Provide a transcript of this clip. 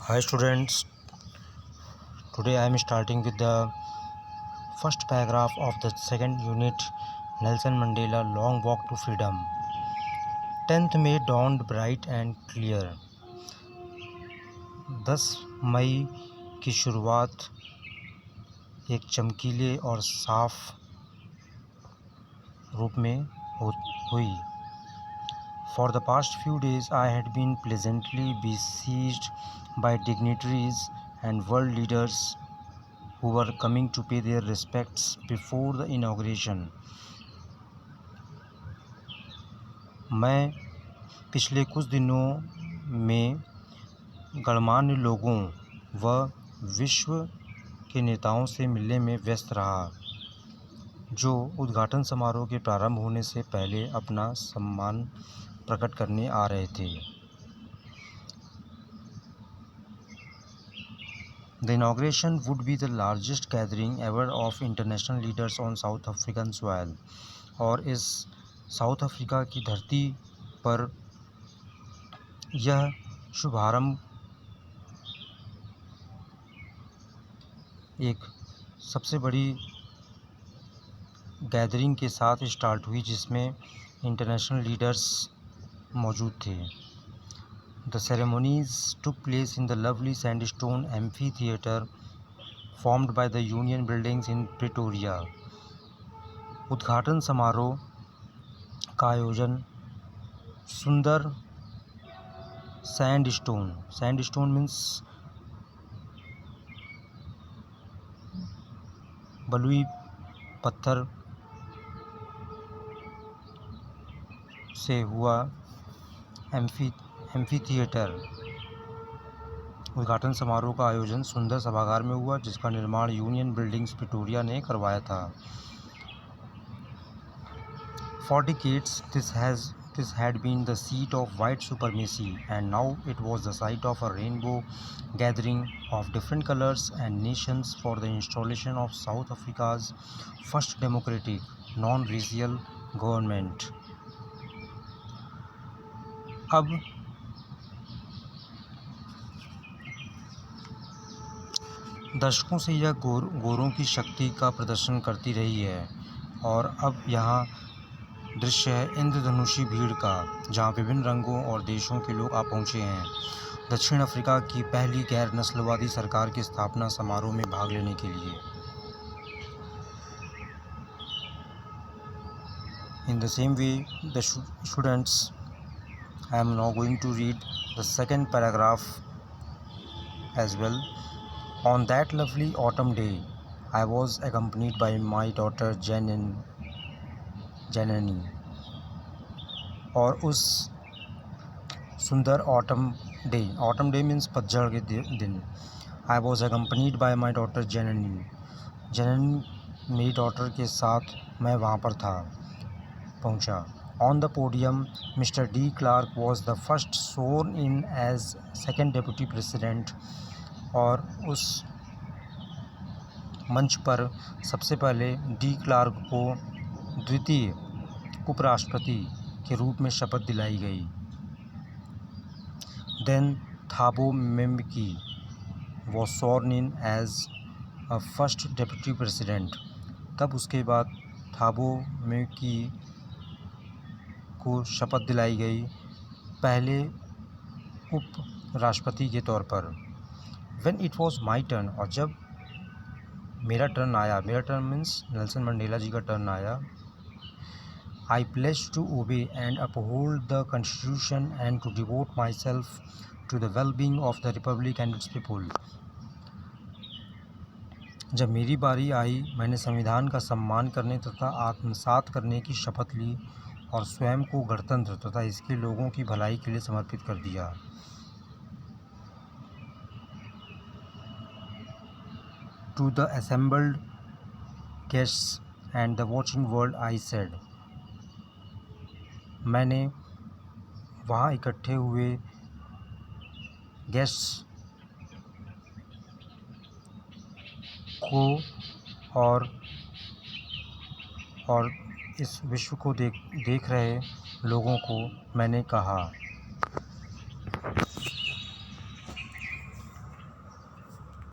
Hi students, today I am starting with the first paragraph of the second unit, Nelson Mandela Long Walk to Freedom. 10th May dawned bright and clear. 10 मई की शुरुआत एक चमकीले और साफ रूप में हुई. For the past few days I had been pleasantly besieged by dignitaries and world leaders who were coming to pay their respects before the inauguration. मैं पिछले कुछ दिनों में गणमान्य लोगों व विश्व के नेताओं से मिलने में व्यस्त रहा, जो उद्घाटन समारोह के प्रारंभ होने से पहले अपना सम्मान प्रकट करने आ रहे थे. The inauguration would be the largest gathering ever of international leaders on South African soil. और इस साउथ अफ्रीका की धरती पर यह शुभारंभ एक सबसे बड़ी गैदरिंग के साथ स्टार्ट हुई, जिसमें इंटरनेशनल लीडर्स मौजूद थे. The ceremonies took place in the lovely sandstone amphitheater formed by the Union Buildings in Pretoria. उद्घाटन समारोह का आयोजन सुंदर सैंडस्टोन मीन्स बलुई पत्थर से हुआ. एम्फीथिएटर उद्घाटन समारोह का आयोजन सुंदर सभागार में हुआ, जिसका निर्माण यूनियन बिल्डिंग्स प्रिटोरिया ने करवाया था. For decades this had been the seat of white supremacy, and now it was the site of a rainbow gathering of different colors and nations for the installation of South Africa's first democratic non-racial government. अब दशकों से यह गोरों की शक्ति का प्रदर्शन करती रही है, और अब यहाँ दृश्य है इंद्रधनुषी भीड़ का, जहाँ विभिन्न रंगों और देशों के लोग आ पहुँचे हैं दक्षिण अफ्रीका की पहली गैर नस्लवादी सरकार की स्थापना समारोह में भाग लेने के लिए. In the same way, the students, I am now going to read the second paragraph as well. On that lovely autumn day, I was accompanied by my daughter Janani. और उस सुंदर ऑटम डे मीन्स पतझड़ के दिन. I was accompanied by my daughter Janani मेरी daughter के साथ मैं वहाँ पर पहुँचा. On the podium, Mr. D. Clark was the first sworn in as second deputy president. और उस मंच पर सबसे पहले डी क्लार्क को द्वितीय उपराष्ट्रपति के रूप में शपथ दिलाई गई. Then Thabo Mbeki was sworn in as a first deputy president. तब उसके बाद थाबो म्बेकी को शपथ दिलाई गई पहले उप राष्ट्रपति के तौर पर. When it was my turn, और जब मेरा टर्न मीन्स नेल्सन मंडेला जी का टर्न आया, I pledged to obey and uphold the constitution and to devote myself to the well-being of the republic and its people. जब मेरी बारी आई, मैंने संविधान का सम्मान करने तथा आत्मसात करने की शपथ ली और स्वयं को गणतंत्र तथा इसके लोगों की भलाई के लिए समर्पित कर दिया. To the assembled guests and the watching world I said, मैंने वहाँ इकट्ठे हुए गेस्ट्स को और इस विश्व को देख रहे लोगों को मैंने कहा,